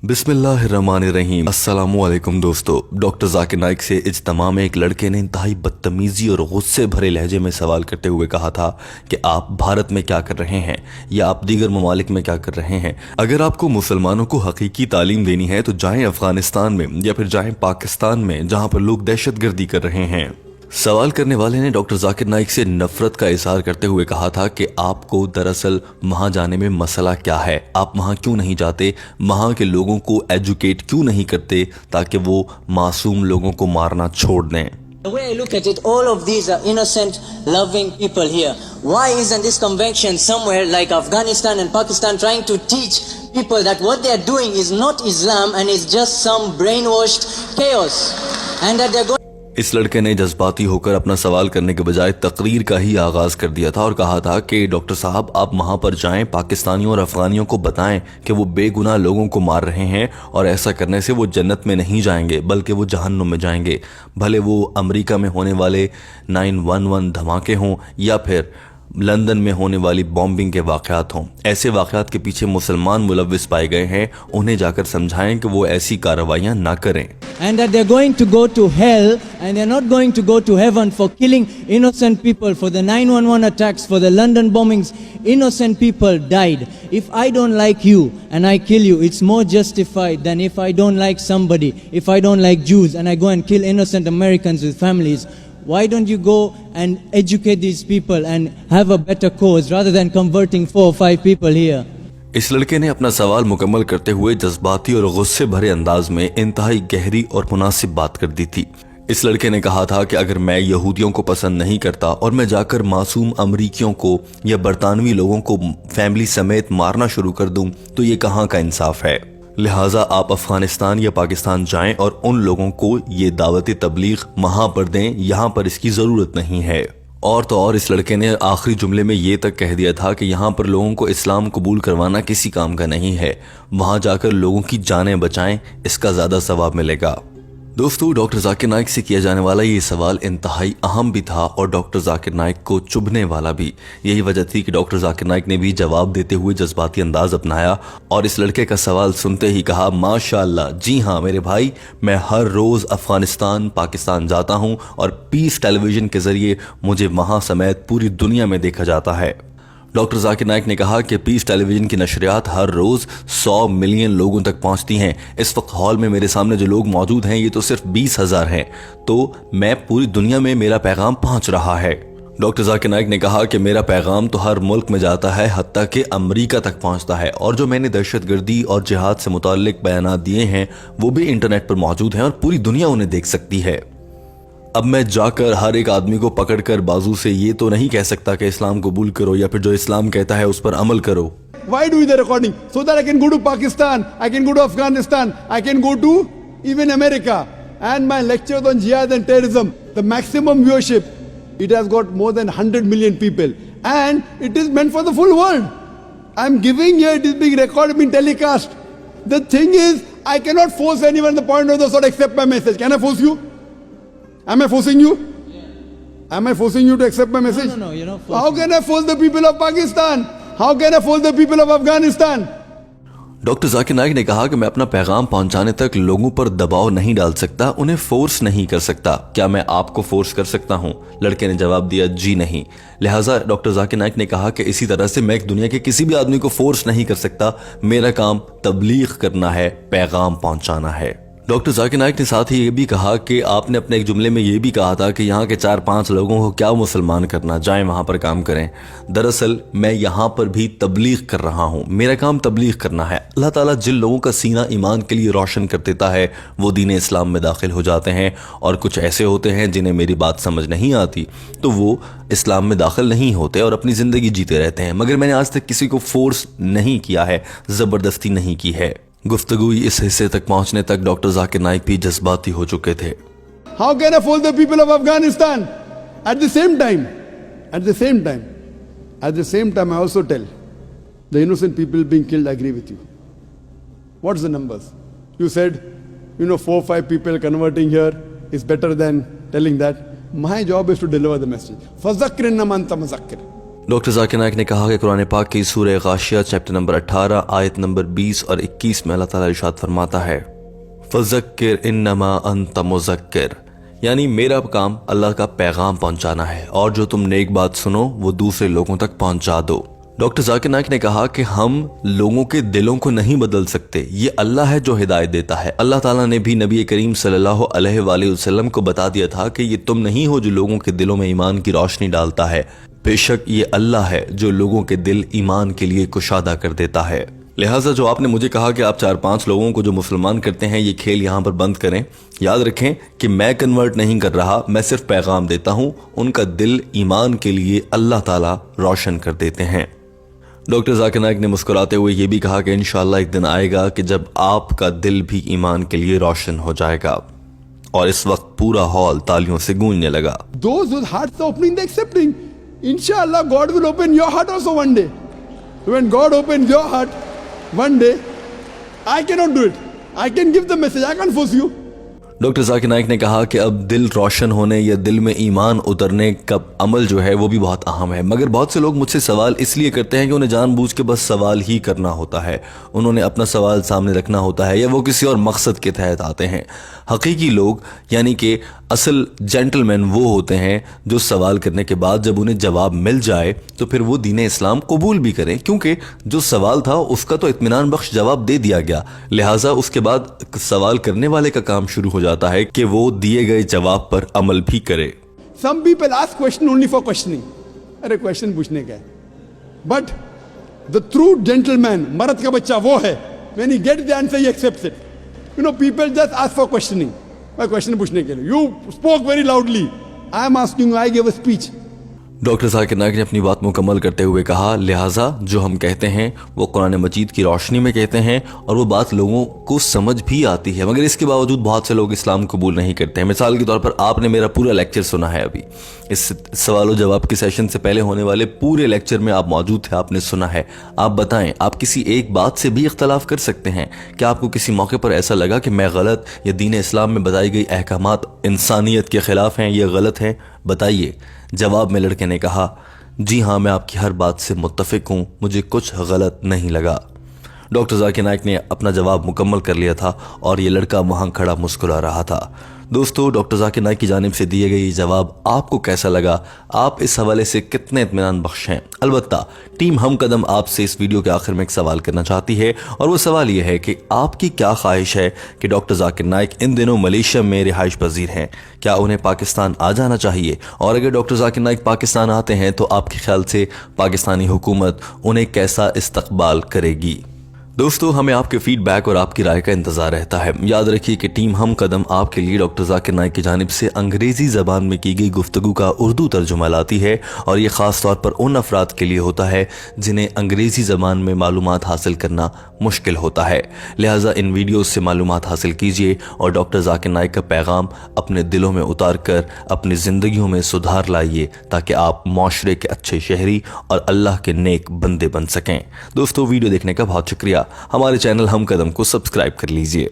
बिस्मिल्लाहिर्रहमानिर्रहीम। अस्सलामुअलैकुम दोस्तों। डॉक्टर जाकिर नाइक से इज्तिमा में एक लड़के ने इंतहाई बदतमीजी और गुस्से भरे लहजे में सवाल करते हुए कहा था कि आप भारत में क्या कर रहे हैं या आप दीगर ममालिक में क्या कर रहे हैं। अगर आपको मुसलमानों को हकीकी तालीम देनी है तो जाएं अफगानिस्तान में या फिर जाएं पाकिस्तान में, जहां पर लोग दहशतगर्दी कर रहे हैं। सवाल करने वाले ने डॉक्टर जाकिर नाइक से नफरत का इजहार करते हुए कहा था कि आपको दरअसल वहां जाने में मसला क्या है, आप वहां क्यों नहीं जाते, वहां के लोगों को एजुकेट क्यों नहीं करते ताकि वो मासूम लोगों को मारना छोड़ दें। The way I look at it, all of these are innocent, loving people here. Why isn't this convention somewhere like Afghanistan and Pakistan trying to teach people that what they are doing is not Islam and is just some brainwashed chaos and that they're going इस लड़के ने जज्बाती होकर अपना सवाल करने के बजाय तकरीर का ही आगाज कर दिया था और कहा था कि डॉक्टर साहब आप वहां पर जाएं, पाकिस्तानियों और अफगानियों को बताएं कि वो बेगुनाह लोगों को मार रहे हैं और ऐसा करने से वो जन्नत में नहीं जाएंगे बल्कि वो जहन्नुम में जाएंगे। भले वो अमेरिका में होने वाले 9/11 धमाके हों या फिर लंदन में होने वाली बॉम्बिंग के वाकयात हों, ऐसे वाकयात के पीछे मुसलमान मुलव्विस पाए गए हैं, उन्हें जाकर समझाएं कि वो ऐसी कार्रवाइयां ना करें। and that they're going to go to hell and they're not going to go to heaven for killing innocent people, for the 9/11 attacks, for the London bombings. Innocent people died. If I don't like you and I kill you, it's more justified than if I don't like somebody. If I don't like Jews and I go and kill innocent Americans with families, why don't you go and educate these people and have a better cause rather than converting 4 or 5 people here? इस लड़के ने अपना सवाल मुकम्मल करते हुए जज्बाती और गुस्से भरे अंदाज में इंतहाई गहरी और मुनासिब बात कर दी थी। इस लड़के ने कहा था कि अगर मैं यहूदियों को पसंद नहीं करता और मैं जाकर मासूम अमरीकियों को या बरतानवी लोगों को फैमिली समेत मारना शुरू कर दूं तो ये कहाँ का इंसाफ है। लिहाजा आप अफगानिस्तान या पाकिस्तान जाएं और उन लोगों को ये दावत तबलीग वहां पर दें, यहाँ पर इसकी जरूरत नहीं है। और तो और इस लड़के ने आखिरी जुमले में ये तक कह दिया था कि यहाँ पर लोगों को इस्लाम कबूल करवाना किसी काम का नहीं है, वहां जाकर लोगों की जानें बचाएं, इसका ज्यादा सवाब मिलेगा। दोस्तों, डॉक्टर जाकिर नाइक से किया जाने वाला ये सवाल इंतहाई अहम भी था और डॉक्टर जाकिर नाइक को चुभने वाला भी। यही वजह थी कि डॉक्टर जाकिर नाइक ने भी जवाब देते हुए जज्बाती अंदाज अपनाया और इस लड़के का सवाल सुनते ही कहा, माशाअल्लाह, जी हाँ मेरे भाई, मैं हर रोज अफगानिस्तान पाकिस्तान जाता हूँ और पीस टेलीविजन के जरिए मुझे वहां समेत पूरी दुनिया में देखा जाता है। डॉक्टर जाकिर नाइक ने कहा कि पीस टेलीविजन की नशरियात हर रोज 100 मिलियन लोगों तक पहुंचती हैं। इस वक्त हॉल में मेरे सामने जो लोग मौजूद हैं ये तो सिर्फ 20,000 हैं, तो मैं पूरी दुनिया में मेरा पैगाम पहुंच रहा है। डॉक्टर जाकिर नाइक ने कहा कि मेरा पैगाम तो हर मुल्क में जाता है, हत्ता कि अमेरिका तक पहुंचता है, और जो मैंने दहशतगर्दी और जिहाद से मुताल्लिक बयानात दिए हैं वो भी इंटरनेट पर मौजूद हैं और पूरी दुनिया उन्हें देख सकती है। अब मैं जाकर हर एक आदमी को पकड़कर बाजू से ये तो नहीं कह सकता कि इस्लाम कबूल करो या फिर जो इस्लाम कहता है उस पर अमल करो। Why do the recording? So that I can go to Pakistan, I can go to Afghanistan, I can go to even America. And my lectures on jihad and terrorism, the maximum viewership, it has got more than 100 million people. And it is meant for the full world. I'm giving here, it is being recorded, being telecast. The thing is, I cannot force anyone at the point of the sword accept my message. Can I force you? Am I forcing you? Yeah. Am I forcing you to accept my message? No, you're not forcing. How can I force the people of Pakistan? How can I force the people of Afghanistan? Doctor Zakir Naik ने कहा कि मैं अपना पैगाम पहुंचाने तक लोगों पर दबाव नहीं डाल सकता, उन्हें फोर्स नहीं कर सकता। क्या मैं आपको फोर्स कर सकता हूं? लड़के ने जवाब दिया, जी नहीं। लिहाजा डॉक्टर जाकिर नाइक ने कहा कि इसी तरह से मैं एक दुनिया के किसी भी आदमी को फोर्स नहीं कर सकता, मेरा काम तबलीग करना है, पैगाम पहुंचाना है। डॉक्टर जाकिर नाइक ने साथ ही ये भी कहा कि आपने अपने एक जुमले में ये भी कहा था कि यहाँ के 4-5 लोगों को क्या मुसलमान करना, जाएं वहां पर काम करें। दरअसल मैं यहाँ पर भी तबलीग कर रहा हूँ, मेरा काम तबलीग करना है। अल्लाह ताला जिन लोगों का सीना ईमान के लिए रोशन कर देता है वो दीन इस्लाम में दाखिल हो जाते हैं, और कुछ ऐसे होते हैं जिन्हें मेरी बात समझ नहीं आती तो वो इस्लाम में दाखिल नहीं होते और अपनी ज़िंदगी जीते रहते हैं। मगर मैंने आज तक किसी को फोर्स नहीं किया है, ज़बरदस्ती नहीं की है। गुफ्तगू इस हिस्से तक पहुंचने तक डॉक्टर जाकिर नाइक भी जज्बाती हो चुके थे। How can I force the people of Afghanistan? At the same time, I also tell the innocent people being killed, I agree with you. What's the numbers? You said, 4 or 5 people converting here is better than telling that. My job is to deliver the message. فَذَكِّرْ إِنَّمَا أَنْتَ مُذَكِّرٌ. Doctor Zakir Naik ने कहा कि कुरान पाक की सूरह Ghashiya chapter number 18 आयत number 20 और 21 में अल्लाह ताला इरशाद फरमाता है, फज़क्किर इन्नमा अंत मुज़क्किर, यानी मेरा काम अल्लाह का पैगाम पहुंचाना है और जो तुम नेक बात सुनो वो दूसरे लोगों तक पहुंचा दो। डॉक्टर जाकिर नाइक ने कहा कि हम लोगों के दिलों को नहीं बदल सकते, ये अल्लाह है जो हिदायत देता है। अल्लाह ताला ने भी नबी करीम सल्लल्लाहु अलैहि वसल्लम को बता दिया था कि ये तुम नहीं हो जो लोगों के दिलों में ईमान की रोशनी डालता है, बेशक ये अल्लाह है जो लोगों के दिल ईमान के लिए कुशादा कर देता है। लिहाजा जो आपने मुझे कहा कि आप 4-5 लोगों को जो मुसलमान करते हैं ये खेल यहाँ पर बंद करें, याद रखें कि मैं कन्वर्ट नहीं कर रहा, मैं सिर्फ पैगाम देता हूँ, उनका दिल ईमान के लिए अल्लाह ताला रोशन कर देते हैं। डॉक्टर जाकिर नाइक ने मुस्कुराते हुए ये भी कहा कि इंशाअल्लाह एक दिन आएगा कि जब आपका दिल भी ईमान के लिए रोशन हो जाएगा, और इस वक्त पूरा हॉल तालियों से गूंजने लगा। Those whose hearts are opening, they're accepting. Inshallah, God will open your heart also one day. When God opens your heart one day, I cannot do it. I can give the message. I can't force you. Doctor Zakir Naik ने कहा कि अब दिल रोशन होने या दिल में ईमान उतरने का अमल जो है वो भी बहुत अहम है, मगर बहुत से लोग मुझसे सवाल इसलिए करते हैं कि उन्हें जानबूझ के बस सवाल ही करना होता है, उन्होंने अपना सवाल सामने रखना होता है या वो किसी और मकसद के तहत आते हैं। हकीकी लोग यानी कि असल जेंटलमैन वो होते हैं जो सवाल करने के बाद जब उन्हें जवाब मिल जाए तो फिर वो दीन इस्लाम कबूल भी करें, क्योंकि जो सवाल था उसका तो इत्मीनान बख्श जवाब दे दिया गया। लिहाजा उसके बाद सवाल करने वाले का काम शुरू हो जाता है कि वो दिए गए जवाब पर अमल भी करे। Some people ask question only for questioning. अरे क्वेश्चन पूछने का है, but the true gentleman, मर्द का बच्चा वो है, when he gets the answer he accepts it. You know, people just ask for questioning. Question पूछने के लिए। You spoke very loudly. I am asking you. I gave a speech. Doctor Zakir Naik ने अपनी बात मुकम्मल करते हुए कहा, लिहाजा जो हम कहते हैं वो कुरान मजीद की रोशनी में कहते हैं और वो बात लोगों को समझ भी आती है, मगर इसके बावजूद बहुत से लोग इस्लाम कबूल नहीं करते हैं। मिसाल के तौर पर आपने मेरा पूरा लेक्चर सुना है, अभी इस सवाल जवाब के सेशन से पहले होने वाले पूरे लेक्चर में आप मौजूद थे, आपने सुना है। आप बताएं, आप किसी एक बात से भी इख्तलाफ कर सकते हैं। क्या आपको किसी मौके पर ऐसा लगा कि मैं गलत या दीन इस्लाम में बताई गई अहकामात इंसानियत के खिलाफ हैं, ये गलत हैं? बताइए। जवाब में लड़के ने कहा, जी हाँ, मैं आपकी हर बात से मुत्तफिक हूँ, मुझे कुछ गलत नहीं लगा। डॉक्टर जाकिर नाइक ने अपना जवाब मुकम्मल कर लिया था और ये लड़का वहाँ खड़ा मुस्कुरा रहा था। दोस्तों, डॉक्टर जाकिर नाइक की जानिब से दिए गए ये जवाब आपको कैसा लगा? आप इस हवाले से कितने इत्मीनान बख्श हैं? अलबत्ता टीम हम कदम आपसे इस वीडियो के आखिर में एक सवाल करना चाहती है, और वो सवाल ये है कि आपकी क्या ख्वाहिश है कि डॉक्टर जाकिर नाइक इन दिनों मलेशिया में रिहाइश पजीर हैं, क्या उन्हें पाकिस्तान आ जाना चाहिए? और अगर डॉक्टर जाकिर नाइक पाकिस्तान आते हैं तो आपके ख्याल से पाकिस्तानी हुकूमत उन्हें कैसा इस्तकबाल करेगी? दोस्तों, हमें आपके फीडबैक और आपकी राय का इंतजार रहता है। याद रखिए कि टीम हम कदम आपके लिए डॉक्टर जाकिर नाइक की जानिब से अंग्रेजी ज़बान में की गई गुफ्तगू का उर्दू तर्जुमा लाती है, और ये ख़ास तौर पर उन अफराद के लिए होता है जिन्हें अंग्रेज़ी ज़बान में मालूमात हासिल करना मुश्किल होता है। लिहाजा इन वीडियोज़ से मालूमात हासिल कीजिए और डॉक्टर जाकिर नाइक का पैगाम अपने दिलों में उतार कर अपनी ज़िंदगियों में सुधार लाइए, ताकि आप माशरे के अच्छे शहरी और अल्लाह के नेक बंदे बन सकें। दोस्तों, वीडियो देखने का बहुत शुक्रिया। हमारे चैनल हम कदम को सब्सक्राइब कर लीजिए।